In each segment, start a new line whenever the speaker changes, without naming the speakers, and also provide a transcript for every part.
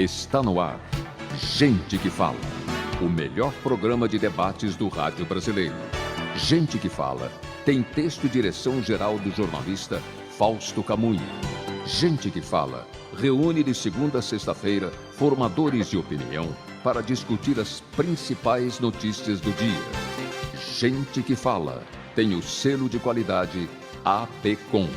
Está no ar. Gente que Fala. O melhor programa de debates do rádio brasileiro. Gente que Fala tem texto e direção geral do jornalista Fausto Camunha. Gente que Fala reúne de segunda a sexta-feira formadores de opinião para discutir as principais notícias do dia. Gente que Fala tem o selo de qualidade APCOM.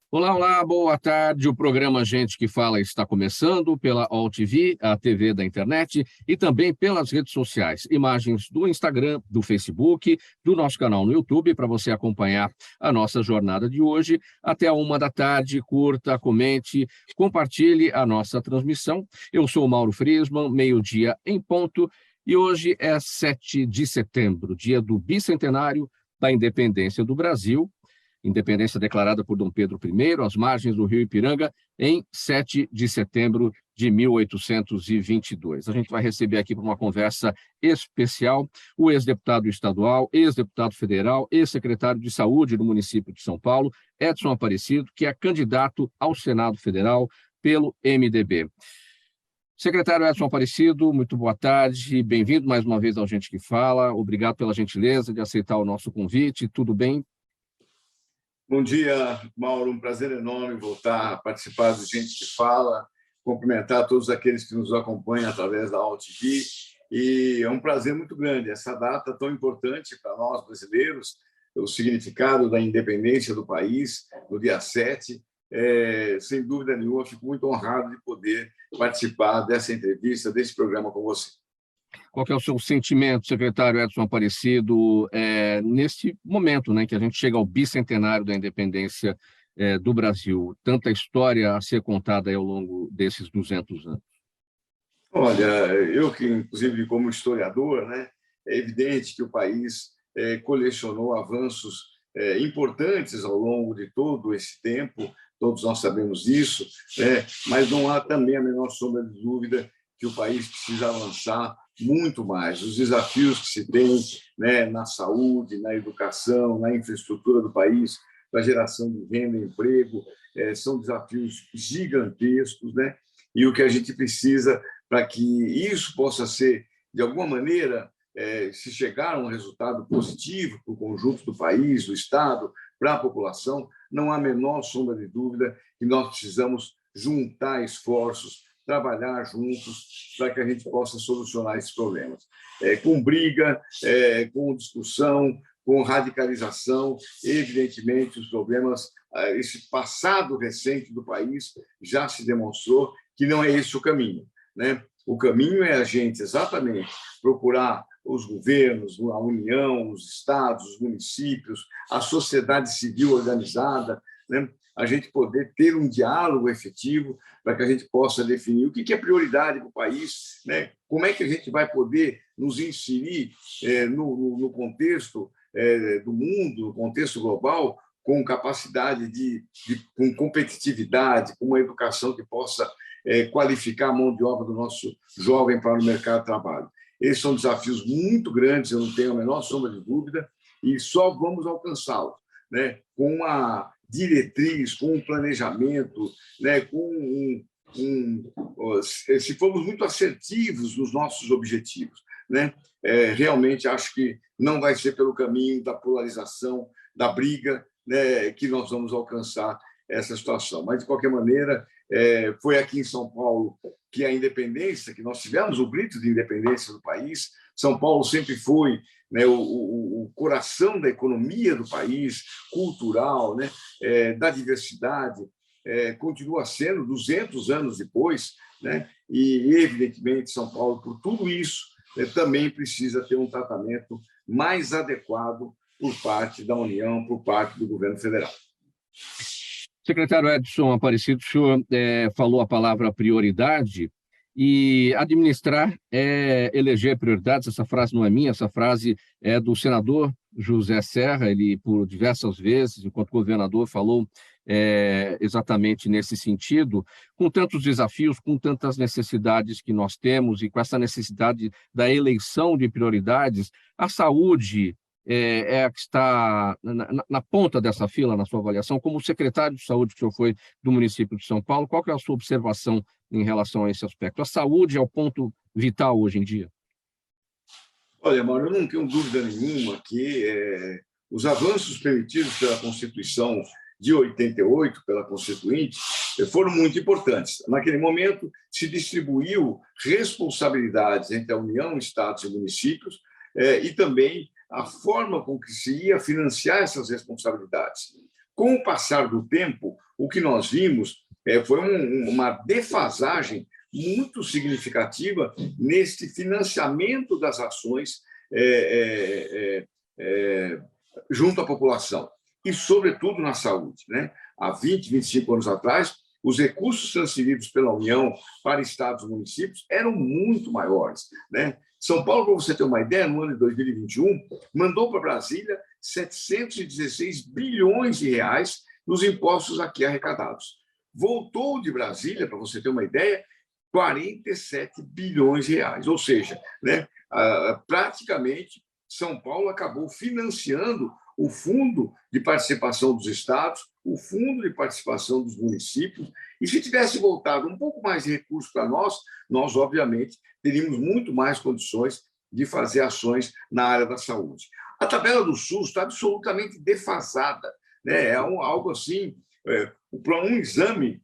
Olá, boa tarde. O programa Gente que Fala está começando pela AllTV, a TV da internet, e também pelas redes sociais. Imagens do Instagram, do Facebook, do nosso canal no YouTube, para você acompanhar a nossa jornada de hoje. Até 13h, curta, comente, compartilhe a nossa transmissão. Eu sou o Mauro Friesman, meio-dia em ponto, e hoje é 7 de setembro, dia do bicentenário da independência do Brasil. Independência declarada por Dom Pedro I, às margens do rio Ipiranga, em 7 de setembro de 1822. A gente vai receber aqui para uma conversa especial o ex-deputado estadual, ex-deputado federal, ex-secretário de saúde do município de São Paulo, Edson Aparecido, que é candidato ao Senado Federal pelo MDB. Secretário Edson Aparecido, muito boa tarde, bem-vindo mais uma vez ao Gente que Fala, obrigado pela gentileza de aceitar o nosso convite, tudo bem?
Bom dia, Mauro. Um prazer enorme voltar a participar do Gente que Fala, cumprimentar todos aqueles que nos acompanham através da AllTV. E é um prazer muito grande essa data tão importante para nós brasileiros, o significado da independência do país, no dia 7. Sem dúvida nenhuma, fico muito honrado de poder participar dessa entrevista, desse programa com você.
Qual que é o seu sentimento, secretário Edson Aparecido, nesse momento, né, que a gente chega ao bicentenário da independência do Brasil? Tanta história a ser contada aí ao longo desses 200 anos.
Olha, eu que, inclusive, como historiador, né, é evidente que o país colecionou avanços importantes ao longo de todo esse tempo, todos nós sabemos disso, mas não há também a menor sombra de dúvida que o país precisa avançar muito mais. Os desafios que se tem, né, na saúde, na educação, na infraestrutura do país, para a geração de renda e emprego, são desafios gigantescos, né? E o que a gente precisa para que isso possa ser, de alguma maneira, se chegar a um resultado positivo para o conjunto do país, do Estado, para a população, não há a menor sombra de dúvida que nós precisamos juntar esforços, trabalhar juntos para que a gente possa solucionar esses problemas. Com briga, com discussão, com radicalização, evidentemente, os problemas, esse passado recente do país já se demonstrou que não é esse o caminho, né? O caminho é a gente, exatamente, procurar os governos, a União, os estados, os municípios, a sociedade civil organizada, né? A gente poder ter um diálogo efetivo para que a gente possa definir o que é prioridade para o país, né? Como é que a gente vai poder nos inserir no contexto do mundo, no contexto global, com capacidade com competitividade, com uma educação que possa qualificar a mão de obra do nosso jovem para o mercado de trabalho. Esses são desafios muito grandes, eu não tenho a menor sombra de dúvida, e só vamos alcançá-los, né, com uma diretriz, com um planejamento, né, se formos muito assertivos nos nossos objetivos, né, realmente acho que não vai ser pelo caminho da polarização, da briga, né, que nós vamos alcançar essa situação. Mas, de qualquer maneira, foi aqui em São Paulo que a independência, que nós tivemos o grito de independência do país. São Paulo sempre foi, né, o coração da economia do país, cultural, né, da diversidade, continua sendo 200 anos depois, né, e, evidentemente, São Paulo, por tudo isso, também precisa ter um tratamento mais adequado por parte da União, por parte do governo federal.
Secretário Edson Aparecido, o senhor falou a palavra prioridade, e administrar é eleger prioridades. Essa frase não é minha, essa frase é do senador José Serra. Ele, por diversas vezes, enquanto governador, falou exatamente nesse sentido. Com tantos desafios, com tantas necessidades que nós temos e com essa necessidade da eleição de prioridades, a saúde é a que está na ponta dessa fila, na sua avaliação? Como secretário de saúde que o senhor foi do município de São Paulo, qual que é a sua observação em relação a esse aspecto? A saúde é o ponto vital hoje em dia?
Olha, Mauro, eu não tenho dúvida nenhuma que os avanços permitidos pela Constituição de 88, pela Constituinte, foram muito importantes. Naquele momento, se distribuiu responsabilidades entre a União, Estados e municípios, e também a forma com que se ia financiar essas responsabilidades. Com o passar do tempo, o que nós vimos foi uma defasagem muito significativa neste financiamento das ações junto à população, e, sobretudo, na saúde, né? Há 20, 25 anos atrás, os recursos transferidos pela União para estados e municípios eram muito maiores, né? São Paulo, para você ter uma ideia, no ano de 2021, mandou para Brasília 716 bilhões de reais nos impostos aqui arrecadados. Voltou de Brasília, para você ter uma ideia, 47 bilhões de reais. Ou seja, né, praticamente São Paulo acabou financiando o fundo de participação dos estados, o fundo de participação dos municípios, e se tivesse voltado um pouco mais de recursos para nós, obviamente, teríamos muito mais condições de fazer ações na área da saúde. A tabela do SUS está absolutamente defasada, né? Algo assim, para um exame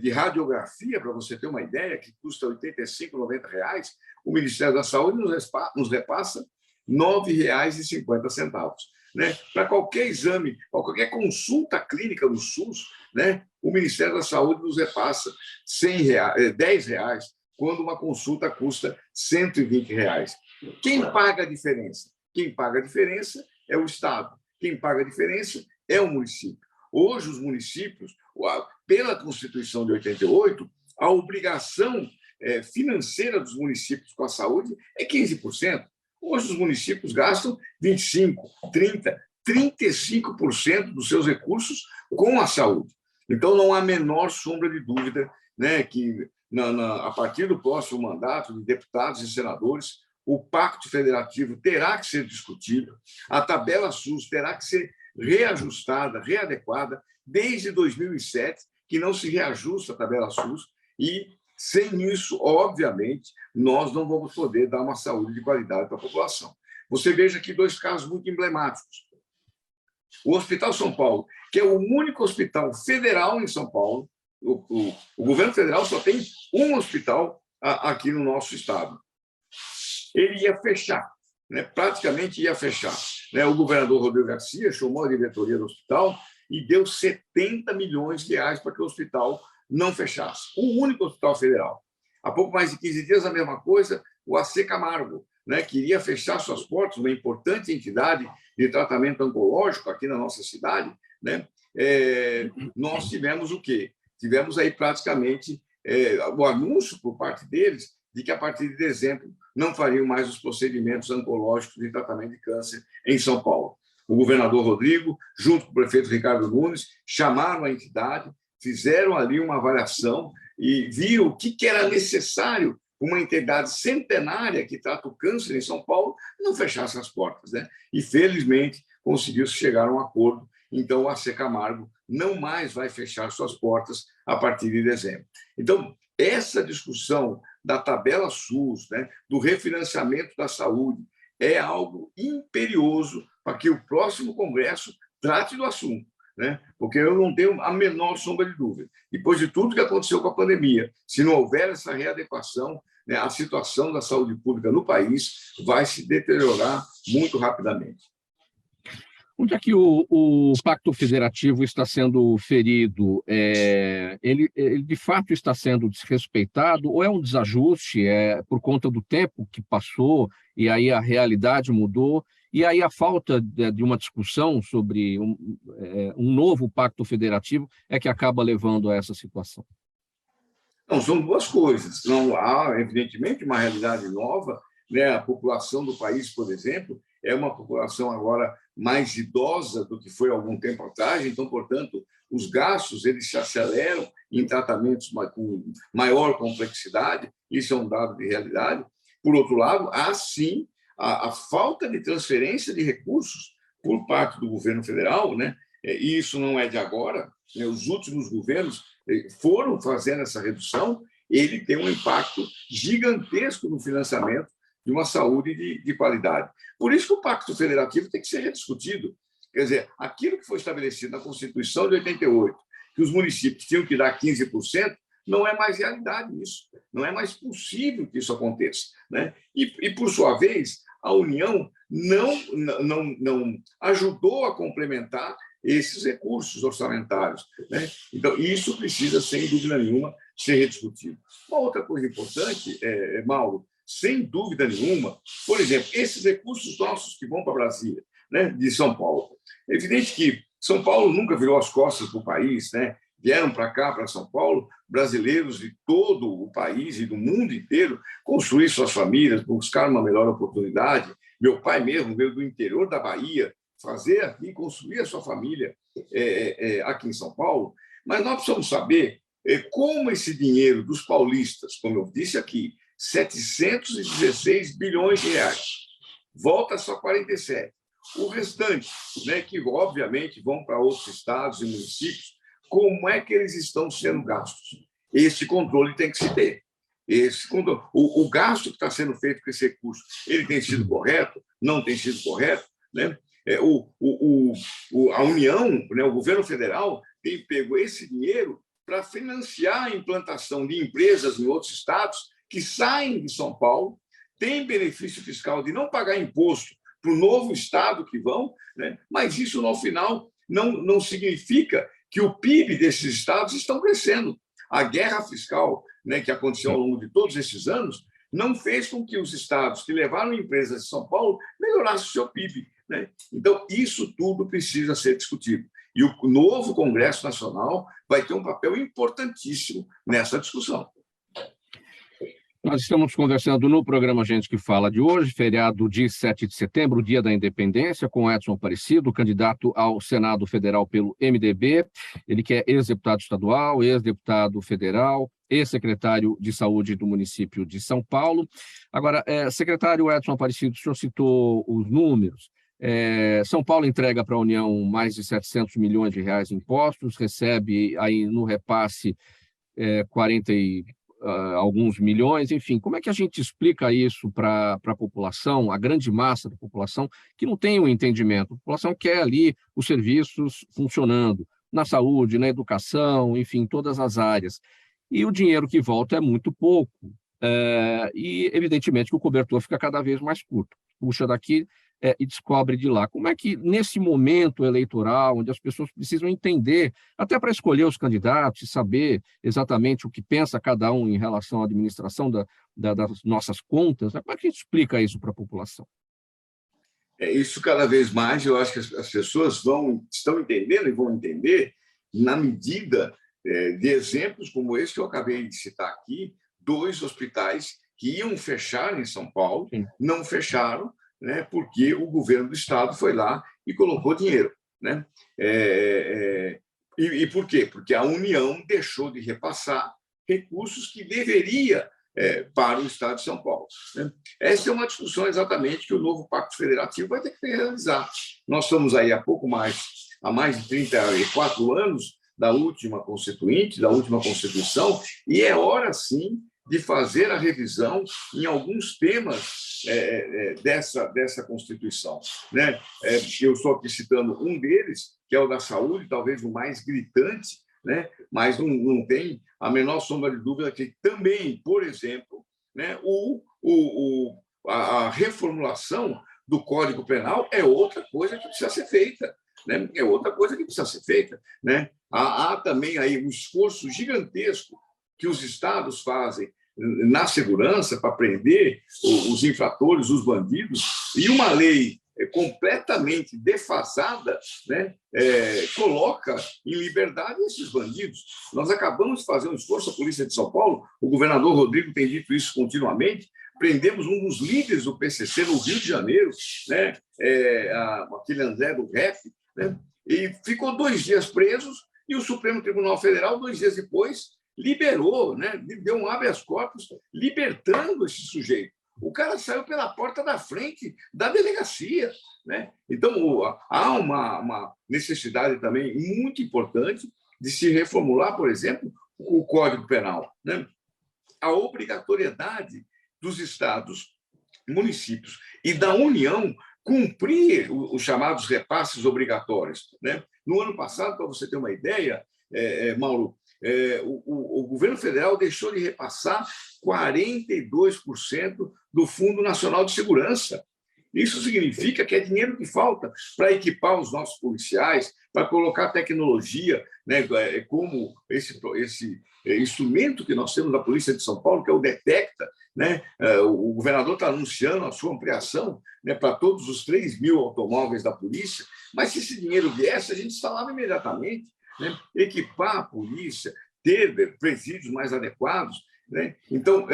de radiografia, para você ter uma ideia, que custa R$ 85, R$ 90, o Ministério da Saúde nos repassa R$ 9,50. Né? Para qualquer exame, para qualquer consulta clínica no SUS, né, o Ministério da Saúde nos repassa R$ 10, quando uma consulta custa R$ 120. Quem paga a diferença? Quem paga a diferença é o Estado. Quem paga a diferença é o município. Hoje, os municípios, pela Constituição de 88, a obrigação financeira dos municípios com a saúde é 15%. Hoje, os municípios gastam 25%, 30%, 35% dos seus recursos com a saúde. Então, não há a menor sombra de dúvida, né, que, a partir do próximo mandato de deputados e senadores, o Pacto Federativo terá que ser discutido, a tabela SUS terá que ser reajustada, readequada, desde 2007, que não se reajusta a tabela SUS, e, sem isso, obviamente, nós não vamos poder dar uma saúde de qualidade para a população. Você veja aqui dois casos muito emblemáticos. O Hospital São Paulo, que é o único hospital federal em São Paulo, o governo federal só tem um hospital aqui no nosso estado. Ele ia fechar, né? Praticamente ia fechar. Né? O governador Rodrigo Garcia chamou a diretoria do hospital e deu 70 milhões de reais para que o hospital não fechasse. O único hospital federal. Há pouco mais de 15 dias, a mesma coisa, o AC Camargo, né, queria fechar suas portas, uma importante entidade de tratamento oncológico aqui na nossa cidade, né? Nós tivemos o quê? Tivemos aí praticamente o anúncio por parte deles de que, a partir de dezembro, não fariam mais os procedimentos oncológicos de tratamento de câncer em São Paulo. O governador Rodrigo, junto com o prefeito Ricardo Nunes, chamaram a entidade, fizeram ali uma avaliação e viram o que era necessário uma entidade centenária que trata o câncer em São Paulo não fechasse as portas, né? E, felizmente, conseguiu-se chegar a um acordo. Então, o AC Camargo não mais vai fechar suas portas a partir de dezembro. Então, essa discussão da tabela SUS, né, do refinanciamento da saúde, é algo imperioso para que o próximo Congresso trate do assunto, né? Porque eu não tenho a menor sombra de dúvida. Depois de tudo que aconteceu com a pandemia, se não houver essa readequação, né, a situação da saúde pública no país vai se deteriorar muito rapidamente.
Onde é que o Pacto Federativo está sendo ferido? Ele, de fato, está sendo desrespeitado ou é um desajuste por conta do tempo que passou e aí a realidade mudou e aí a falta de uma discussão sobre um novo Pacto Federativo é que acaba levando a essa situação?
Não, são duas coisas. Não há, evidentemente, uma realidade nova, né? A população do país, por exemplo, é uma população agora mais idosa do que foi há algum tempo atrás, então, portanto, os gastos eles se aceleram em tratamentos com maior complexidade, isso é um dado de realidade. Por outro lado, há sim a falta de transferência de recursos por parte do governo federal, né? E isso não é de agora, né? Os últimos governos foram fazendo essa redução, ele tem um impacto gigantesco no financiamento de uma saúde de qualidade. Por isso que o Pacto Federativo tem que ser rediscutido. Quer dizer, aquilo que foi estabelecido na Constituição de 88, que os municípios tinham que dar 15%, não é mais realidade isso. Não é mais possível que isso aconteça, né? E por sua vez, a União não ajudou a complementar esses recursos orçamentários, né? Então, isso precisa, sem dúvida nenhuma, ser rediscutido. Uma outra coisa importante, Mauro, sem dúvida nenhuma, por exemplo, esses recursos nossos que vão para Brasília, né, de São Paulo. É evidente que São Paulo nunca virou as costas para o país, né? Vieram para cá, para São Paulo, brasileiros de todo o país e do mundo inteiro, construir suas famílias, buscar uma melhor oportunidade. Meu pai mesmo veio do interior da Bahia, fazer aqui, construir a sua família aqui em São Paulo. Mas nós precisamos saber como esse dinheiro dos paulistas, como eu disse aqui, 716 bilhões de reais, volta só 47. O restante, né, que obviamente vão para outros estados e municípios, como é que eles estão sendo gastos? Esse controle tem que se ter. O gasto que está sendo feito com esse recurso, ele tem sido correto? Não tem sido correto? Né? A União, né, o governo federal, tem pego esse dinheiro para financiar a implantação de empresas em outros estados que saem de São Paulo, têm benefício fiscal de não pagar imposto para o novo estado que vão, né? Mas isso, no final, não significa que o PIB desses estados estão crescendo. A guerra fiscal, né, que aconteceu ao longo de todos esses anos não fez com que os estados que levaram empresas de São Paulo melhorassem o seu PIB, né? Então, isso tudo precisa ser discutido. E o novo Congresso Nacional vai ter um papel importantíssimo nessa discussão.
Nós estamos conversando no programa Gente que Fala de hoje, feriado de 7 de setembro, Dia da Independência, com Edson Aparecido, candidato ao Senado Federal pelo MDB. Ele que é ex-deputado estadual, ex-deputado federal, ex-secretário de Saúde do município de São Paulo. Agora, secretário Edson Aparecido, o senhor citou os números. São Paulo entrega para a União mais de 700 milhões de reais em impostos, recebe aí no repasse 40 e alguns milhões, enfim. Como é que a gente explica isso para a população, a grande massa da população, que não tem o entendimento? A população quer ali os serviços funcionando, na saúde, na educação, enfim, todas as áreas. E o dinheiro que volta é muito pouco. E, evidentemente, que o cobertor fica cada vez mais curto. Puxa daqui e descobre de lá. Como é que, nesse momento eleitoral, onde as pessoas precisam entender, até para escolher os candidatos e saber exatamente o que pensa cada um em relação à administração das nossas contas, né? Como é que a gente explica isso para a população?
Isso cada vez mais, eu acho que as pessoas estão entendendo e vão entender na medida de exemplos como esse que eu acabei de citar aqui, 2 hospitais que iam fechar em São Paulo, sim, não fecharam, né, porque o governo do estado foi lá e colocou dinheiro, né? E por quê? Porque a União deixou de repassar recursos que deveria para o estado de São Paulo, né? Essa é uma discussão exatamente que o novo Pacto Federativo vai ter que realizar. Nós estamos aí há mais de 34 anos da última Constituinte, da última Constituição, e é hora, sim, de fazer a revisão em alguns temas dessa Constituição, né? Eu estou aqui citando um deles, que é o da saúde, talvez o mais gritante, né? Mas não tem a menor sombra de dúvida que também, por exemplo, né, a reformulação do Código Penal é outra coisa que precisa ser feita, né? É outra coisa que precisa ser feita, né? Há também aí um esforço gigantesco que os estados fazem na segurança para prender os infratores, os bandidos, e uma lei completamente defasada, né, coloca em liberdade esses bandidos. Nós acabamos de fazer um esforço, a Polícia de São Paulo, o governador Rodrigo tem dito isso continuamente, prendemos um dos líderes do PCC no Rio de Janeiro, né, aquele André do Rap, né, e ficou 2 dias presos, e o Supremo Tribunal Federal, 2 dias depois, liberou, né, deu um habeas corpus libertando esse sujeito. O cara saiu pela porta da frente da delegacia, né? Então, há uma necessidade também muito importante de se reformular, por exemplo, o Código Penal, né? A obrigatoriedade dos estados, municípios e da União cumprir os chamados repasses obrigatórios, né? No ano passado, para você ter uma ideia, Mauro, o governo federal deixou de repassar 42% do Fundo Nacional de Segurança. Isso significa que é dinheiro que falta para equipar os nossos policiais, para colocar tecnologia, né, como esse instrumento que nós temos da Polícia de São Paulo, que é o Detecta, né? O governador está anunciando a sua ampliação, né, para todos os 3.000 automóveis da polícia, mas se esse dinheiro viesse, a gente instalava imediatamente, né? Equipar a polícia, ter presídios mais adequados, né? Então,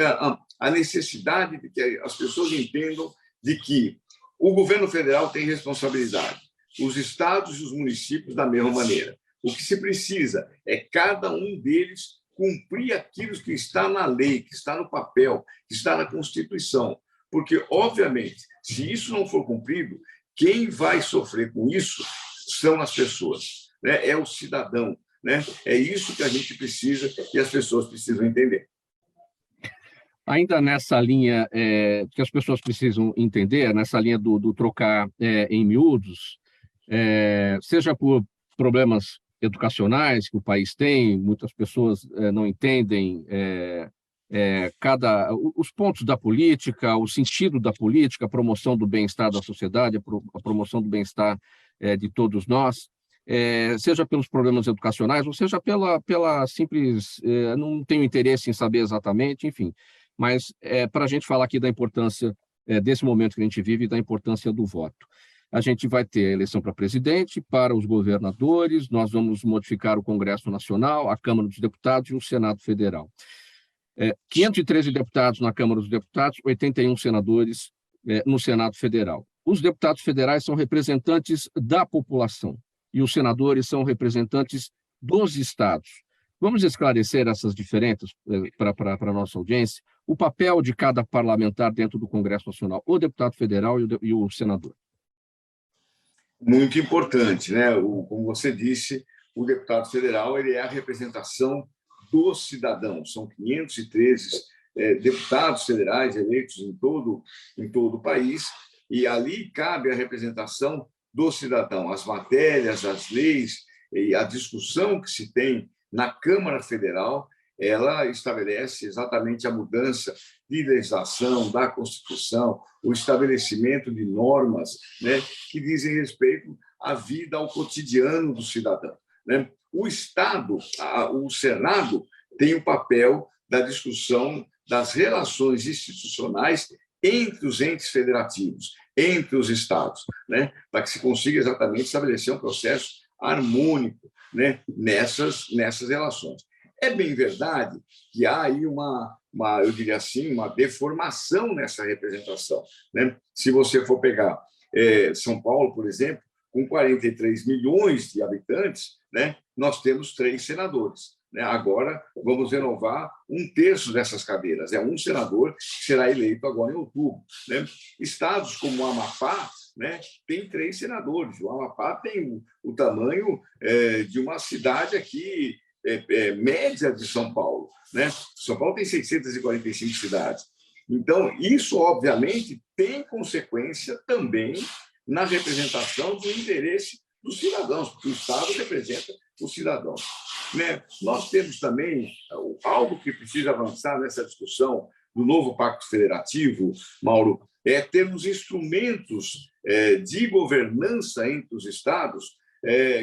a necessidade de que as pessoas entendam de que o governo federal tem responsabilidade, os estados e os municípios da mesma maneira. O que se precisa é cada um deles cumprir aquilo que está na lei, que está no papel, que está na Constituição. Porque, obviamente, se isso não for cumprido, quem vai sofrer com isso são as pessoas, né? É o cidadão, né? É isso que a gente precisa e as pessoas precisam entender.
Ainda nessa linha que as pessoas precisam entender, nessa linha do trocar em miúdos, seja por problemas educacionais que o país tem, muitas pessoas não entendem os pontos da política, o sentido da política, a promoção do bem-estar da sociedade, a promoção do bem-estar de todos nós, seja pelos problemas educacionais, ou seja pela simples... não tenho interesse em saber exatamente, enfim, mas para a gente falar aqui da importância desse momento que a gente vive e da importância do voto. A gente vai ter a eleição para presidente, para os governadores, nós vamos modificar o Congresso Nacional, a Câmara dos Deputados e o Senado Federal. 513 deputados na Câmara dos Deputados, 81 senadores no Senado Federal. Os deputados federais são representantes da população e os senadores são representantes dos estados. Vamos esclarecer essas diferenças para a nossa audiência, o papel de cada parlamentar dentro do Congresso Nacional, o deputado federal e o senador.
Muito importante, né? Como você disse, o deputado federal ele é a representação dos cidadãos. São 513 deputados federais eleitos em todo o país, e ali cabe a representação do cidadão, as matérias, as leis e a discussão que se tem na Câmara Federal, ela estabelece exatamente a mudança de legislação, da Constituição, o estabelecimento de normas, né, que dizem respeito à vida, ao cotidiano do cidadão, né? O Estado, o Senado, tem o papel da discussão das relações institucionais entre os entes federativos, entre os estados, né, para que se consiga exatamente estabelecer um processo harmônico, né, nessas relações. É bem verdade que há aí eu diria assim, uma deformação nessa representação, né? Se você for pegar São Paulo, por exemplo, com 43 milhões de habitantes, né, nós temos 3 senadores, né? Agora vamos renovar 1/3 dessas cadeiras. É um senador que será eleito agora em outubro, né? Estados como o Amapá, né, tem 3 senadores. O Amapá tem o tamanho de uma cidade aqui média de São Paulo, né? São Paulo tem 645 cidades. Então, isso, obviamente, tem consequência também na representação do interesse dos cidadãos, porque o Estado representa os cidadãos, né? Nós temos também algo que precisa avançar nessa discussão do novo Pacto Federativo, Mauro, termos instrumentos de governança entre os estados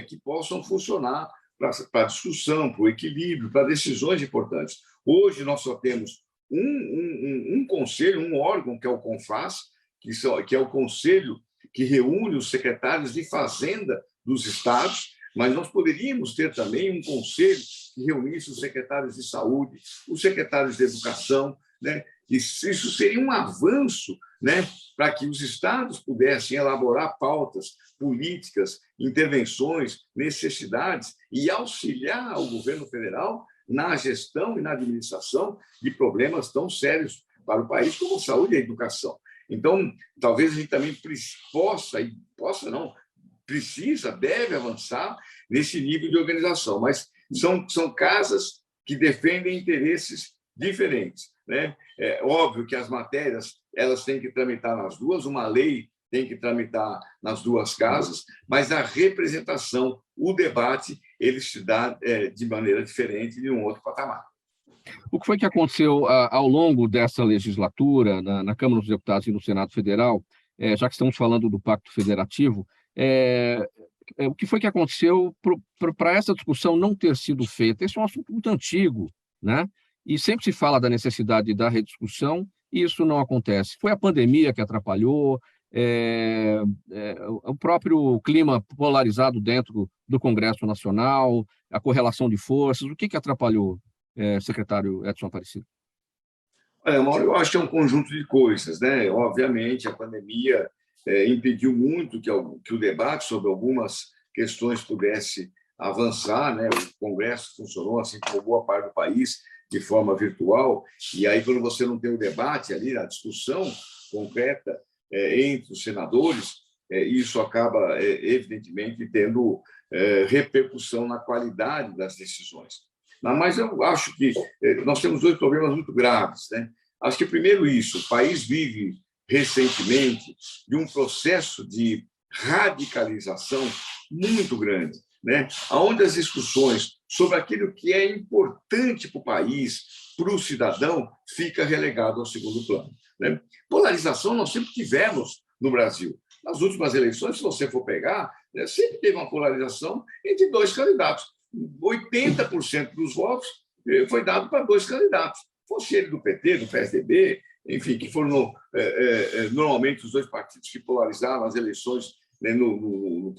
que possam funcionar para a discussão, para o equilíbrio, para decisões importantes. Hoje nós só temos um conselho, um órgão, que é o CONFAZ, que é o conselho que reúne os secretários de Fazenda dos estados, mas nós poderíamos ter também um conselho que reunisse os secretários de Saúde, os secretários de Educação, né? Isso seria um avanço, né, para que os estados pudessem elaborar pautas, políticas, intervenções, necessidades e auxiliar o governo federal na gestão e na administração de problemas tão sérios para o país como a saúde e a educação. Então, talvez a gente também precisa, deve avançar nesse nível de organização, mas são casas que defendem interesses diferentes, né? É óbvio que as matérias elas têm que tramitar nas duas, uma lei tem que tramitar nas duas casas, mas a representação, o debate, ele se dá de maneira diferente de um outro patamar.
O que foi que aconteceu ao longo dessa legislatura, na Câmara dos Deputados e no Senado Federal, já que estamos falando do Pacto Federativo, o que foi que aconteceu para essa discussão não ter sido feita? Esse é um assunto muito antigo, né? E sempre se fala da necessidade da rediscussão, e isso não acontece. Foi a pandemia que atrapalhou, o próprio clima polarizado dentro do Congresso Nacional, a correlação de forças, o que atrapalhou, secretário Edson Aparecido?
Olha, Mauro, eu acho que é um conjunto de coisas, né? Obviamente, a pandemia impediu muito que o debate sobre algumas questões pudesse avançar, né? O Congresso funcionou, assim como boa parte do país, de forma virtual, e aí, quando você não tem o debate ali, a discussão concreta entre os senadores, isso acaba, evidentemente, tendo repercussão na qualidade das decisões. Mas eu acho que nós temos dois problemas muito graves, né? Acho que, primeiro, o país vive recentemente de um processo de radicalização muito grande, né? Onde as discussões sobre aquilo que é importante para o país, para o cidadão, fica relegado ao segundo plano, né? Polarização nós sempre tivemos no Brasil. Nas últimas eleições, se você for pegar, sempre teve uma polarização entre dois candidatos. 80% dos votos foi dado para dois candidatos, fosse ele do PT, do PSDB, enfim, que foram normalmente os dois partidos que polarizaram as eleições, né, no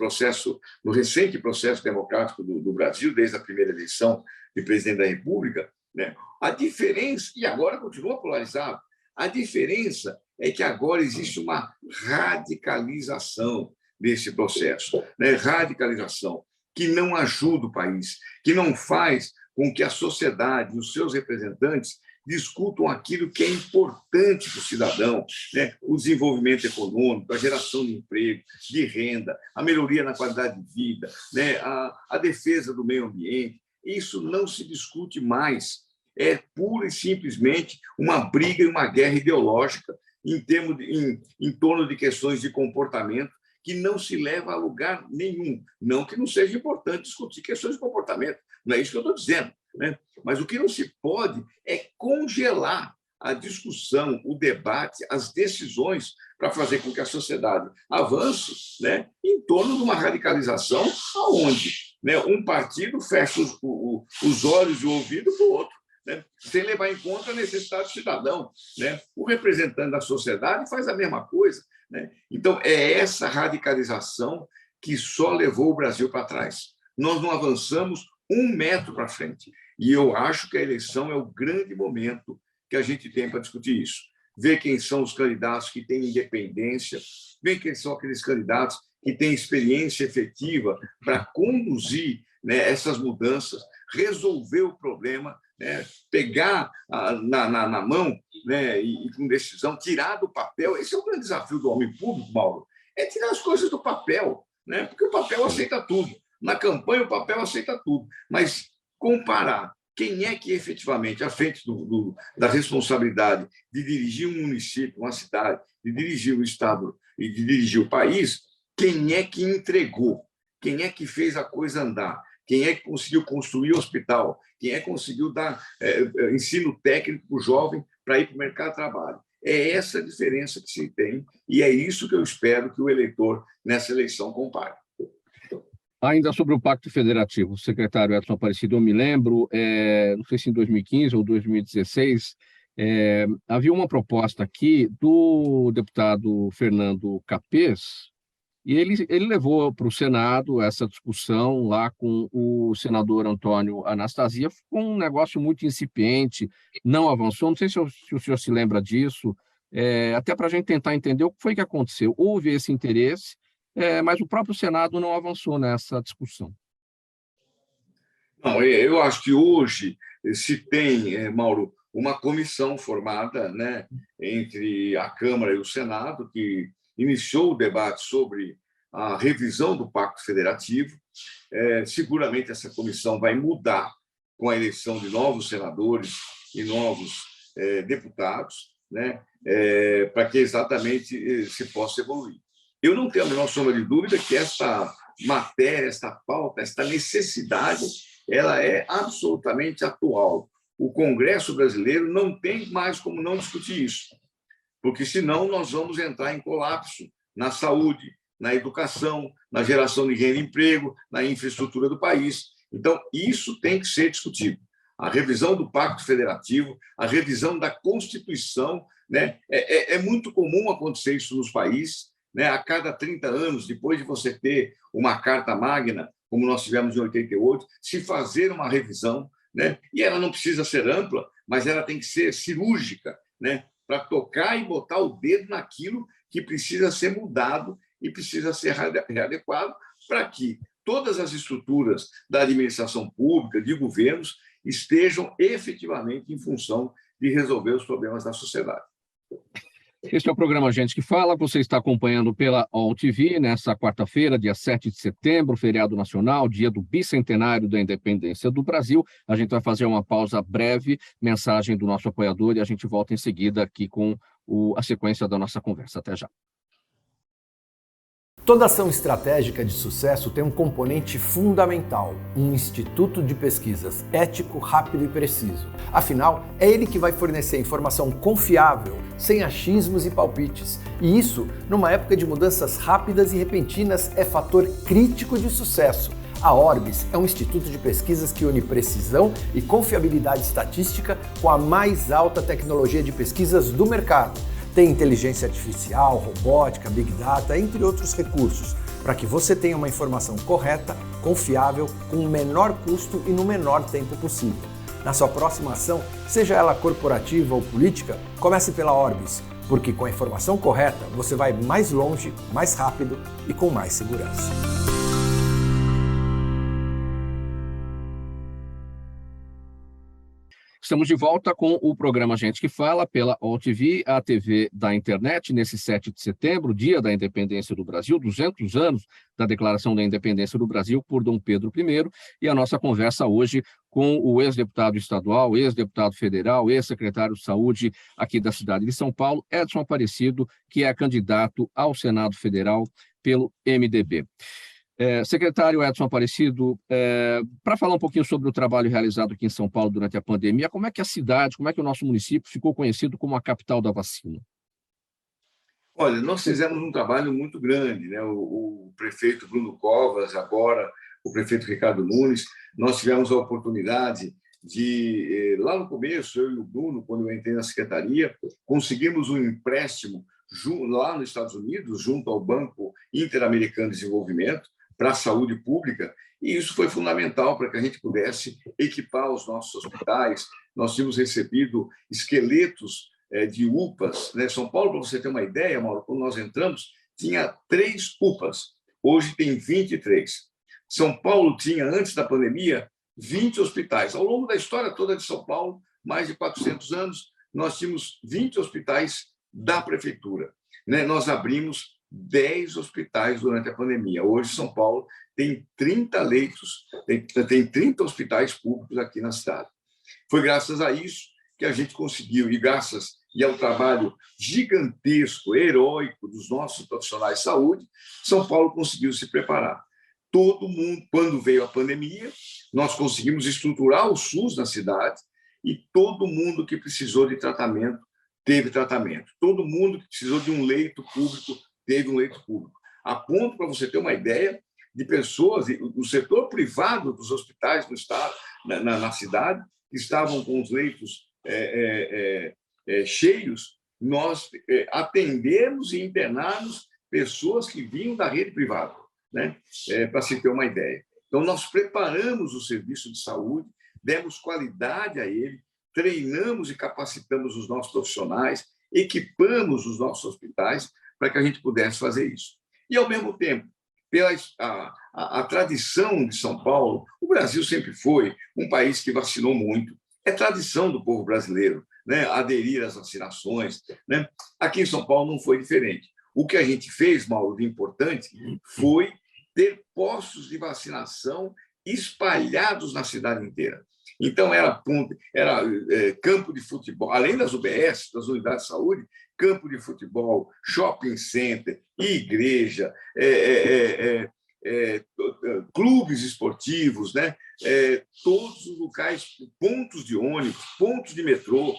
recente processo democrático do Brasil, desde a primeira eleição de presidente da República, né? A diferença, e agora continua polarizado, a diferença é que agora existe uma radicalização desse processo, né? Radicalização que não ajuda o país, que não faz com que a sociedade e os seus representantes discutam aquilo que é importante para o cidadão, né? O desenvolvimento econômico, a geração de emprego, de renda, a melhoria na qualidade de vida, né? A defesa do meio ambiente. Isso não se discute mais. É pura e simplesmente uma briga e uma guerra ideológica em torno de questões de comportamento que não se leva a lugar nenhum. Não que não seja importante discutir questões de comportamento, não é isso que eu estou dizendo, né? Mas o que não se pode é congelar a discussão, o debate, as decisões para fazer com que a sociedade avance, né, em torno de uma radicalização onde, né, um partido fecha os olhos e o ouvido para o outro, né, sem levar em conta a necessidade do cidadão, né? O representante da sociedade faz a mesma coisa, né? Então, é essa radicalização que só levou o Brasil para trás. Nós não avançamos 1 metro para frente. E eu acho que a eleição é o grande momento que a gente tem para discutir isso. Ver quem são os candidatos que têm independência, ver quem são aqueles candidatos que têm experiência efetiva para conduzir, né, essas mudanças, resolver o problema, né, pegar na mão, né, e com decisão, tirar do papel. Esse é o grande desafio do homem público, Mauro, é tirar as coisas do papel, né, porque o papel aceita tudo. Na campanha, o papel aceita tudo, mas comparar quem é que efetivamente, à frente da responsabilidade de dirigir um município, uma cidade, de dirigir o Estado e de dirigir o país, quem é que entregou, quem é que fez a coisa andar, quem é que conseguiu construir hospital, quem é que conseguiu dar ensino técnico para o jovem para ir para o mercado de trabalho. É essa a diferença que se tem e é isso que eu espero que o eleitor, nessa eleição, compare.
Ainda sobre o Pacto Federativo, secretário Edson Aparecido, eu me lembro, não sei se em 2015 ou 2016, havia uma proposta aqui do deputado Fernando Capês, e ele levou para o Senado essa discussão lá com o senador Antônio Anastasia, foi um negócio muito incipiente, não avançou, não sei se o senhor se lembra disso, até para a gente tentar entender o que foi que aconteceu. Houve esse interesse, mas o próprio Senado não avançou nessa discussão.
Não, eu acho que hoje se tem, Mauro, uma comissão formada, né, entre a Câmara e o Senado, que iniciou o debate sobre a revisão do Pacto Federativo. Seguramente essa comissão vai mudar com a eleição de novos senadores e novos deputados, né, para que exatamente se possa evoluir. Eu não tenho a menor sombra de dúvida que essa matéria, esta pauta, esta necessidade, ela é absolutamente atual. O Congresso brasileiro não tem mais como não discutir isso, porque senão nós vamos entrar em colapso na saúde, na educação, na geração de renda e emprego, na infraestrutura do país. Então, isso tem que ser discutido. A revisão do Pacto Federativo, a revisão da Constituição, né? É muito comum acontecer isso nos países, né? A cada 30 anos, depois de você ter uma Carta Magna, como nós tivemos em 88, se fazer uma revisão, né? E ela não precisa ser ampla, mas ela tem que ser cirúrgica, né? Para tocar e botar o dedo naquilo que precisa ser mudado e precisa ser readequado para que todas as estruturas da administração pública, de governos, estejam efetivamente em função de resolver os problemas da sociedade.
Este é o programa Gente que Fala, você está acompanhando pela AllTV nessa quarta-feira, dia 7 de setembro, feriado nacional, dia do bicentenário da independência do Brasil. A gente vai fazer uma pausa breve, mensagem do nosso apoiador, e a gente volta em seguida aqui com a sequência da nossa conversa. Até já.
Toda ação estratégica de sucesso tem um componente fundamental, um instituto de pesquisas ético, rápido e preciso. Afinal, é ele que vai fornecer informação confiável, sem achismos e palpites. E isso, numa época de mudanças rápidas e repentinas, é fator crítico de sucesso. A Orbis é um instituto de pesquisas que une precisão e confiabilidade estatística com a mais alta tecnologia de pesquisas do mercado. Tem inteligência artificial, robótica, big data, entre outros recursos, para que você tenha uma informação correta, confiável, com o menor custo e no menor tempo possível. Na sua próxima ação, seja ela corporativa ou política, comece pela Orbis, porque com a informação correta você vai mais longe, mais rápido e com mais segurança.
Estamos de volta com o programa Gente que Fala, pela AllTV, a TV da internet, nesse 7 de setembro, dia da independência do Brasil, 200 anos da Declaração da Independência do Brasil por Dom Pedro I, e a nossa conversa hoje com o ex-deputado estadual, ex-deputado federal, ex-secretário de Saúde aqui da cidade de São Paulo, Edson Aparecido, que é candidato ao Senado Federal pelo MDB. Secretário Edson Aparecido, para falar um pouquinho sobre o trabalho realizado aqui em São Paulo durante a pandemia, como é que a cidade, como é que o nosso município ficou conhecido como a capital da vacina?
Olha, nós fizemos um trabalho muito grande, né? O prefeito Bruno Covas, agora o prefeito Ricardo Nunes, nós tivemos a oportunidade de, lá no começo, eu e o Bruno, quando eu entrei na secretaria, conseguimos um empréstimo lá nos Estados Unidos, junto ao Banco Interamericano de Desenvolvimento, para a saúde pública, e isso foi fundamental para que a gente pudesse equipar os nossos hospitais. Nós tínhamos recebido esqueletos de UPAs, né? São Paulo, para você ter uma ideia, Mauro, quando nós entramos, tinha 3 UPAs, hoje tem 23. São Paulo tinha, antes da pandemia, 20 hospitais. Ao longo da história toda de São Paulo, mais de 400 anos, nós tínhamos 20 hospitais da prefeitura, né? Nós abrimos 10 hospitais durante a pandemia. Hoje, São Paulo tem 30 leitos, tem 30 hospitais públicos aqui na cidade. Foi graças a isso que a gente conseguiu, e ao trabalho gigantesco, heróico dos nossos profissionais de saúde, São Paulo conseguiu se preparar. Todo mundo, quando veio a pandemia, nós conseguimos estruturar o SUS na cidade e todo mundo que precisou de tratamento teve tratamento. Todo mundo que precisou de um leito público teve um leito público. A ponto, para você ter uma ideia, de pessoas do setor privado dos hospitais no estado, na cidade, que estavam com os leitos cheios, nós atendemos e internamos pessoas que vinham da rede privada, né? Para se ter uma ideia. Então, nós preparamos o serviço de saúde, demos qualidade a ele, treinamos e capacitamos os nossos profissionais, equipamos os nossos hospitais para que a gente pudesse fazer isso. E, ao mesmo tempo, pela a tradição de São Paulo, o Brasil sempre foi um país que vacinou muito, É tradição do povo brasileiro, né, aderir às vacinações, né? Aqui em São Paulo não foi diferente. O que a gente fez, Mauro, de importante, foi ter postos de vacinação espalhados na cidade inteira. Então, era campo de futebol, além das UBS, das unidades de saúde, campo de futebol, shopping center, igreja, clubes esportivos, né? Todos os locais, pontos de ônibus, pontos de metrô.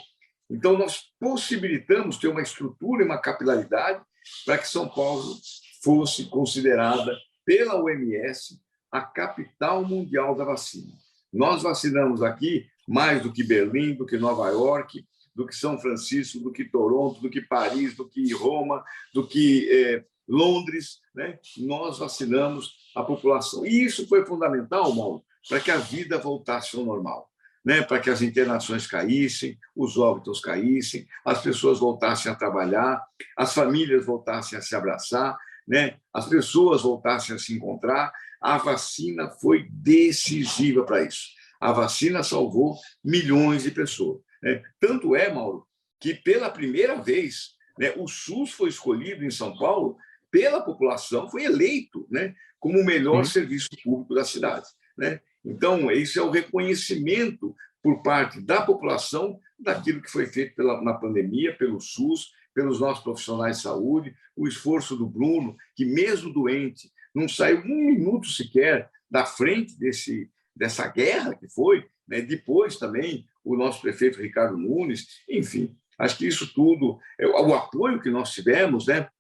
Então, nós possibilitamos ter uma estrutura e uma capilaridade para que São Paulo fosse considerada pela OMS a capital mundial da vacina. Nós vacinamos aqui mais do que Berlim, do que Nova York, do que São Francisco, do que Toronto, do que Paris, do que Roma, do que Londres, né? Nós vacinamos a população. E isso foi fundamental, Mauro, para que a vida voltasse ao normal, né? Para que as internações caíssem, os óbitos caíssem, as pessoas voltassem a trabalhar, as famílias voltassem a se abraçar, né? As pessoas voltassem a se encontrar. A vacina foi decisiva para isso. A vacina salvou milhões de pessoas, né? Tanto é, Mauro, que pela primeira vez, né, o SUS foi escolhido em São Paulo pela população, foi eleito, né, como o melhor serviço público da cidade, né? Então, esse é o reconhecimento por parte da população daquilo que foi feito na pandemia, pelo SUS, pelos nossos profissionais de saúde, o esforço do Bruno, que mesmo doente, não saiu um minuto sequer da frente dessa guerra que foi, né? Depois também o nosso prefeito Ricardo Nunes, enfim, acho que isso tudo, o apoio que nós tivemos, né,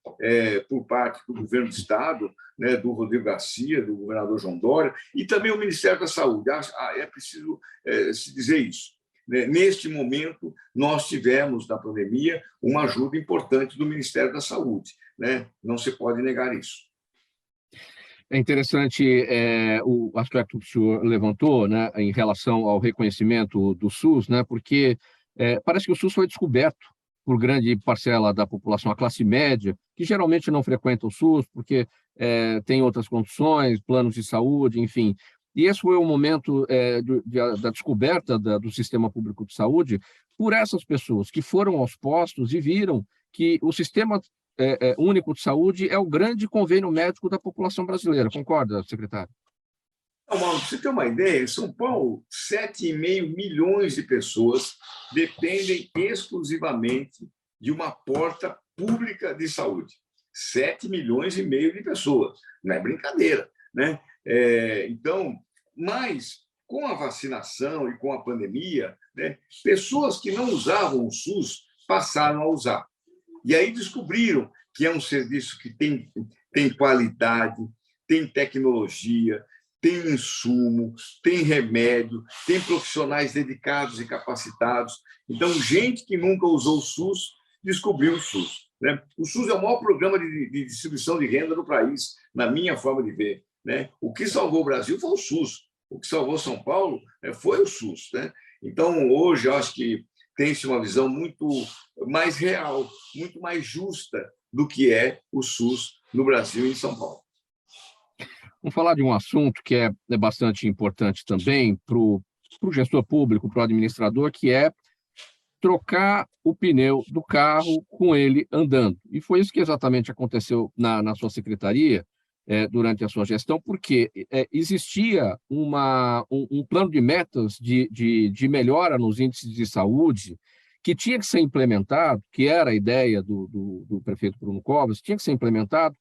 por parte do governo do Estado, né, do Rodrigo Garcia, do governador João Dória, e também o Ministério da Saúde. É preciso se dizer isso. Neste momento, nós tivemos, na pandemia, uma ajuda importante do Ministério da Saúde, né? Não se pode negar isso.
É interessante o aspecto que o senhor levantou, né, em relação ao reconhecimento do SUS, né, porque parece que o SUS foi descoberto por grande parcela da população, a classe média, que geralmente não frequenta o SUS porque tem outras condições, planos de saúde, enfim. E esse foi o momento da descoberta do sistema público de saúde por essas pessoas que foram aos postos e viram que o sistema único de saúde é o grande convênio médico da população brasileira. Concorda, secretário?
Mauro, para você ter uma ideia, em São Paulo, 7,5 milhões de pessoas dependem exclusivamente de uma porta pública de saúde. 7,5 milhões de pessoas. Não é brincadeira, né? Então, mas com a vacinação e com a pandemia, né, pessoas que não usavam o SUS passaram a usar. E aí descobriram que é um serviço que tem qualidade, tem tecnologia, tem insumo, tem remédio, tem profissionais dedicados e capacitados. Então, gente que nunca usou o SUS descobriu o SUS, né? O SUS é o maior programa de distribuição de renda do país, na minha forma de ver, né? O que salvou o Brasil foi o SUS. O que salvou São Paulo foi o SUS, né? Então, hoje, eu acho que tem-se uma visão muito mais real, muito mais justa do que é o SUS no Brasil e em São Paulo.
Vamos falar de um assunto que é bastante importante também para o gestor público, para o administrador, que é trocar o pneu do carro com ele andando. E foi isso que exatamente aconteceu na sua secretaria durante a sua gestão, porque existia um plano de metas de melhora nos índices de saúde que tinha que ser implementado, que era a ideia do prefeito Bruno Covas, tinha que ser implementado,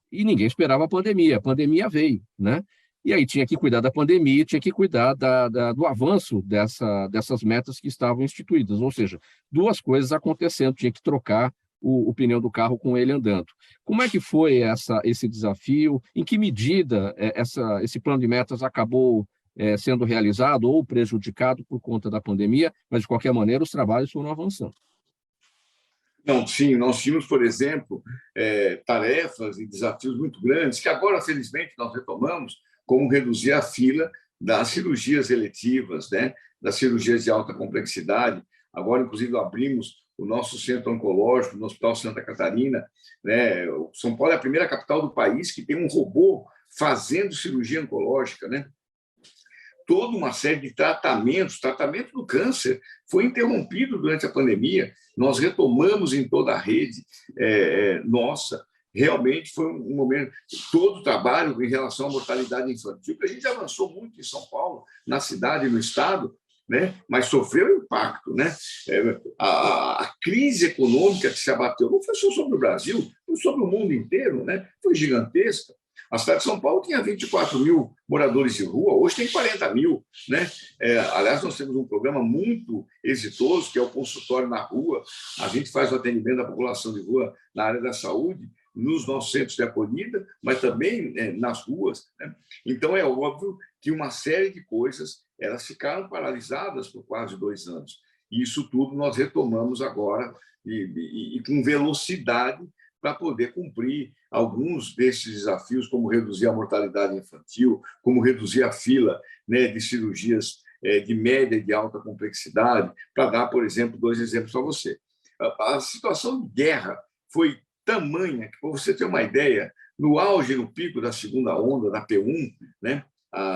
e ninguém esperava a pandemia veio, né? E aí tinha que cuidar da pandemia, tinha que cuidar do avanço dessas metas que estavam instituídas, ou seja, duas coisas acontecendo, tinha que trocar o pneu do carro com ele andando. Como é que foi esse desafio? Em que medida esse plano de metas acabou sendo realizado ou prejudicado por conta da pandemia, mas, de qualquer maneira, os trabalhos foram avançando?
Não, sim, nós tínhamos, por exemplo, tarefas e desafios muito grandes que agora, felizmente, nós retomamos, como reduzir a fila das cirurgias eletivas, né? Das cirurgias de alta complexidade. Agora, inclusive, abrimos o nosso centro oncológico no Hospital Santa Catarina, né? São Paulo é a primeira capital do país que tem um robô fazendo cirurgia oncológica, né? toda uma série de tratamentos. Tratamento do câncer foi interrompido durante a pandemia. Nós retomamos em toda a rede nossa. Realmente foi um momento, todo o trabalho em relação à mortalidade infantil, que a gente avançou muito em São Paulo, na cidade e no estado, né? Mas sofreu impacto, né? A crise econômica que se abateu não foi só sobre o Brasil, foi sobre o mundo inteiro, né? Foi gigantesca. A cidade de São Paulo tinha 24 mil moradores de rua, hoje tem 40 mil, né? Aliás, nós temos um programa muito exitoso, que é o consultório na rua. A gente faz o atendimento da população de rua na área da saúde, nos nossos centros de acolhida, mas também nas ruas, né? Então, é óbvio que uma série de coisas elas ficaram paralisadas por quase 2 anos. E isso tudo nós retomamos agora e com velocidade para poder cumprir alguns desses desafios, como reduzir a mortalidade infantil, como reduzir a fila, né, de cirurgias de média e de alta complexidade, para dar, por exemplo, 2 exemplos para você. A situação de guerra foi tamanha que, para você ter uma ideia, no auge, no pico da segunda onda, da P1, né,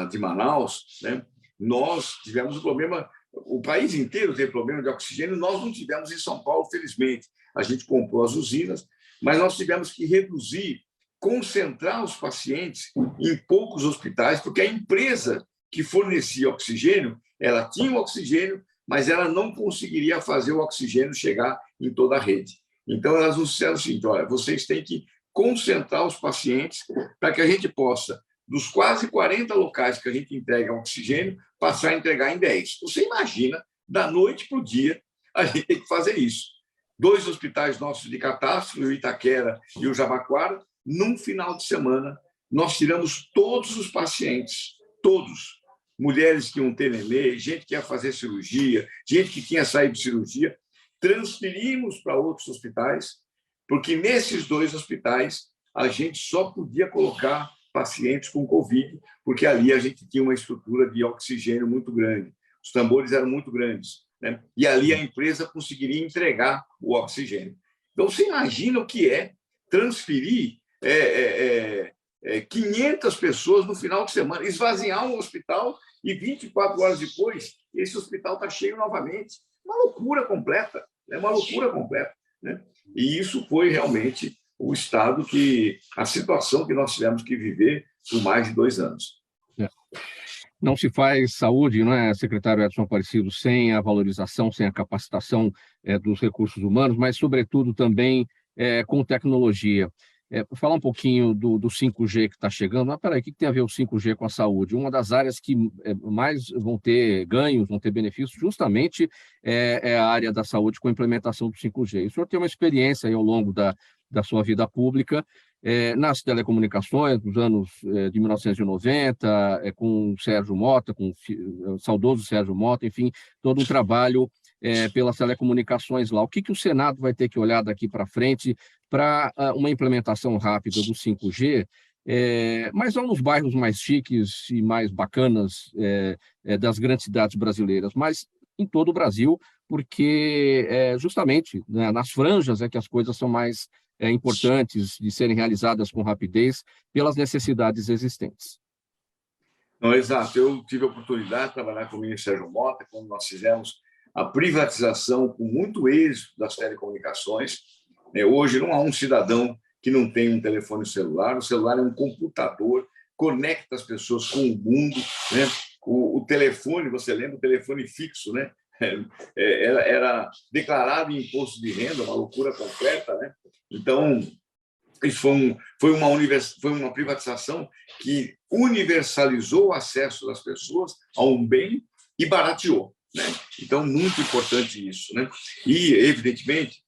de Manaus, né, nós tivemos um problema, o país inteiro teve problema de oxigênio, nós não tivemos em São Paulo, felizmente. A gente comprou as usinas, mas nós tivemos que reduzir, concentrar os pacientes em poucos hospitais, porque a empresa que fornecia oxigênio, ela tinha o oxigênio, mas ela não conseguiria fazer o oxigênio chegar em toda a rede. Então, elas nos disseram o seguinte: olha, vocês têm que concentrar os pacientes para que a gente possa, dos quase 40 locais que a gente entrega oxigênio, passar a entregar em 10. Você imagina, da noite para o dia, a gente tem que fazer isso. 2 hospitais nossos de catástrofe, o Itaquera e o Jabaquara, num final de semana, nós tiramos todos os pacientes, todos. Mulheres que iam ter nenê, gente que ia fazer cirurgia, gente que tinha saído de cirurgia, transferimos para outros hospitais, porque nesses 2 hospitais a gente só podia colocar pacientes com Covid, porque ali a gente tinha uma estrutura de oxigênio muito grande. Os tambores eram muito grandes, né? E ali a empresa conseguiria entregar o oxigênio. Então, você imagina o que é transferir 500 pessoas no final de semana, esvaziar um hospital e 24 horas depois esse hospital está cheio novamente. Uma loucura completa, né? Uma loucura completa, né? E isso foi realmente o estado a situação que nós tivemos que viver por mais de 2 anos.
Não se faz saúde, não é, secretário Edson Aparecido, sem a valorização, sem a capacitação dos recursos humanos, mas, sobretudo, também com tecnologia. Falar um pouquinho do 5G que está chegando. Mas, peraí, o que tem a ver o 5G com a saúde? Uma das áreas que mais vão ter ganhos, vão ter benefícios, justamente é a área da saúde com a implementação do 5G. E o senhor tem uma experiência aí ao longo da sua vida pública nas telecomunicações, nos anos de 1990, com o Sérgio Mota, com o saudoso Sérgio Mota, enfim, todo um trabalho pelas telecomunicações lá. O que o Senado vai ter que olhar daqui para frente para uma implementação rápida do 5G, mas não nos bairros mais chiques e mais bacanas das grandes cidades brasileiras, mas em todo o Brasil, porque justamente, né, nas franjas é que as coisas são mais importantes de serem realizadas com rapidez pelas necessidades existentes.
Não, exato. Eu tive a oportunidade de trabalhar com o ministro Sérgio Mota, quando nós fizemos a privatização com muito êxito das telecomunicações. Hoje não há um cidadão que não tem um telefone celular. O celular é um computador, conecta as pessoas com o mundo, né? O telefone, você lembra, o telefone fixo, né? Era declarado em imposto de renda, uma loucura completa, né? Então, isso foi uma privatização que universalizou o acesso das pessoas a um bem e barateou, né? Então, muito importante isso, né? E, evidentemente,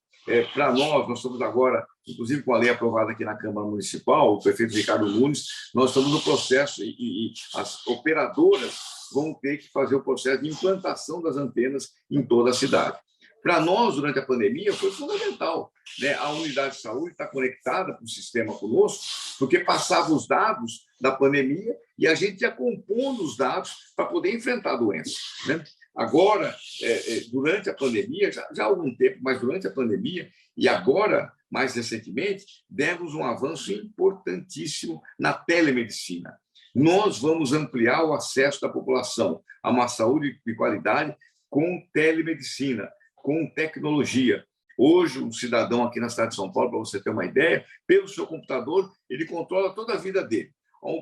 para nós estamos agora, inclusive com a lei aprovada aqui na Câmara Municipal, o prefeito Ricardo Nunes, nós estamos no processo e as operadoras vão ter que fazer o processo de implantação das antenas em toda a cidade. Para nós, durante a pandemia, foi fundamental, né? A unidade de saúde está conectada para o sistema conosco, porque passava os dados da pandemia e a gente ia compondo os dados para poder enfrentar a doença, né? Agora, durante a pandemia, já há algum tempo, mas durante a pandemia, e agora, mais recentemente, demos um avanço importantíssimo na telemedicina. Nós vamos ampliar o acesso da população a uma saúde de qualidade com telemedicina, com tecnologia. Hoje, um cidadão aqui na cidade de São Paulo, para você ter uma ideia, pelo seu computador, ele controla toda a vida dele.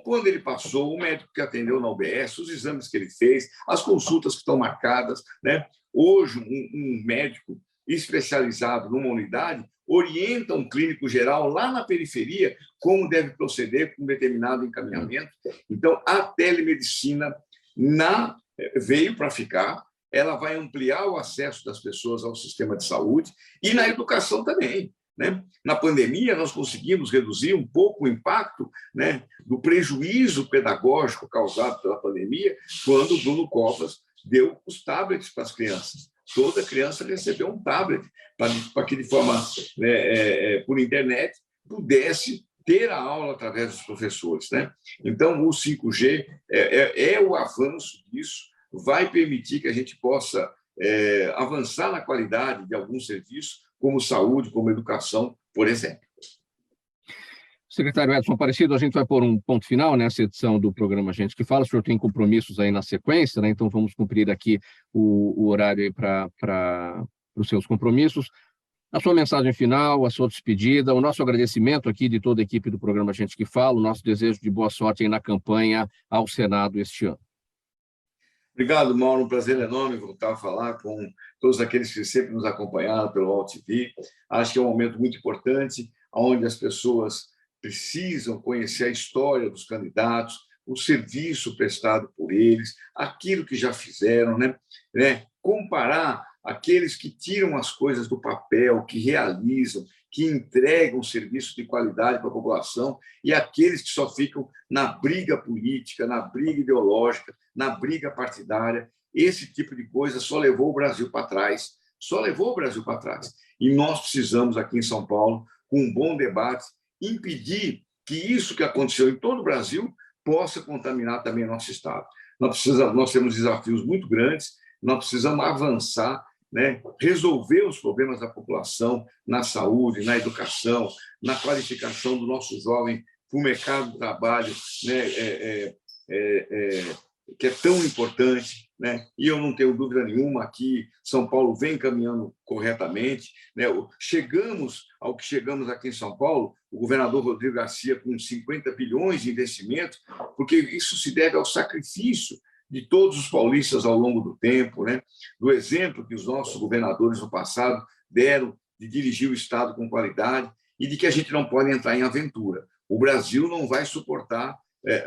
Quando ele passou, o médico que atendeu na UBS, os exames que ele fez, as consultas que estão marcadas, né? Hoje, um médico especializado numa unidade orienta um clínico geral lá na periferia como deve proceder com um determinado encaminhamento. Então, a telemedicina veio para ficar, ela vai ampliar o acesso das pessoas ao sistema de saúde e na educação também. Né? Na pandemia, nós conseguimos reduzir um pouco o impacto, né, do prejuízo pedagógico causado pela pandemia, quando o Bruno Covas deu os tablets para as crianças. Toda criança recebeu um tablet para que, de forma por internet, pudesse ter a aula através dos professores. Né? Então, o 5G é o avanço disso, vai permitir que a gente possa avançar na qualidade de alguns serviços, como saúde, como educação, por exemplo.
Secretário Edson Aparecido, a gente vai pôr um ponto final nessa edição do programa Gente que Fala. O senhor tem compromissos aí na sequência, né? Então vamos cumprir aqui o horário para os seus compromissos. A sua mensagem final, a sua despedida, o nosso agradecimento aqui de toda a equipe do programa Gente que Fala, o nosso desejo de boa sorte aí na campanha ao Senado este ano.
Obrigado, Mauro. Um prazer enorme voltar a falar com todos aqueles que sempre nos acompanharam pelo AltV. Acho que é um momento muito importante, onde as pessoas precisam conhecer a história dos candidatos, o serviço prestado por eles, aquilo que já fizeram, né? Comparar aqueles que tiram as coisas do papel, que realizam, que entregam serviço de qualidade para a população, e aqueles que só ficam na briga política, na briga ideológica, na briga partidária. Esse tipo de coisa só levou o Brasil para trás, E nós precisamos, aqui em São Paulo, com um bom debate, impedir que isso que aconteceu em todo o Brasil possa contaminar também nosso Estado. Nós temos desafios muito grandes, nós precisamos avançar, né? Resolver os problemas da população na saúde, na educação, na qualificação do nosso jovem para o mercado do trabalho, né? Que é tão importante, né? E eu não tenho dúvida nenhuma que São Paulo vem caminhando corretamente, né? Chegamos ao que chegamos aqui em São Paulo, o governador Rodrigo Garcia com 50 bilhões de investimento, porque isso se deve ao sacrifício de todos os paulistas ao longo do tempo, né? Do exemplo que os nossos governadores no passado deram de dirigir o Estado com qualidade e de que a gente não pode entrar em aventura. O Brasil não vai suportar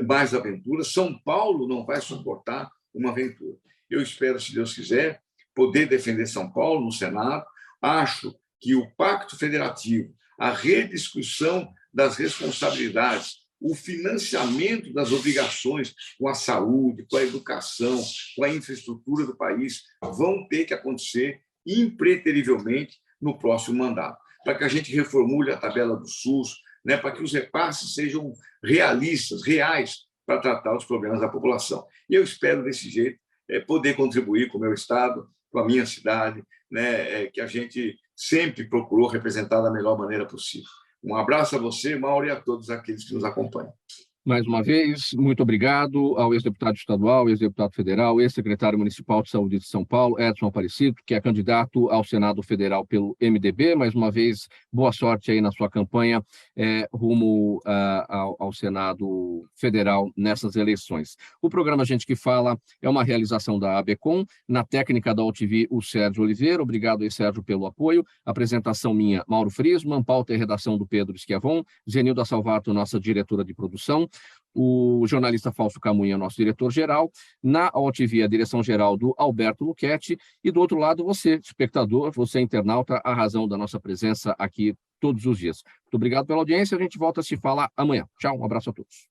mais aventuras, São Paulo não vai suportar uma aventura. Eu espero, se Deus quiser, poder defender São Paulo no Senado. Acho que o Pacto Federativo, a rediscussão das responsabilidades, o financiamento das obrigações com a saúde, com a educação, com a infraestrutura do país, vão ter que acontecer impreterivelmente no próximo mandato, para que a gente reformule a tabela do SUS, né, para que os repasses sejam realistas, reais, para tratar os problemas da população. E eu espero, desse jeito, poder contribuir com o meu Estado, com a minha cidade, né, que a gente sempre procurou representar da melhor maneira possível. Um abraço a você, Mauro, e a todos aqueles que nos acompanham.
Mais uma vez, muito obrigado ao ex-deputado estadual, ex-deputado federal, ex-secretário municipal de saúde de São Paulo, Edson Aparecido, que é candidato ao Senado Federal pelo MDB. Mais uma vez, boa sorte aí na sua campanha rumo ao Senado Federal nessas eleições. O programa Gente que Fala é uma realização da ABCom, na técnica da AltV, o Sérgio Oliveira. Obrigado aí, Sérgio, pelo apoio. Apresentação minha, Mauro Friesman, pauta e redação do Pedro Schiavon, Zenilda Salvato, nossa diretora de produção, o jornalista Fausto Camunha, nosso diretor-geral, na AltV, a direção-geral do Alberto Luchetti, e do outro lado, você, espectador, você, internauta, a razão da nossa presença aqui todos os dias. Muito obrigado pela audiência, a gente volta a se falar amanhã. Tchau, um abraço a todos.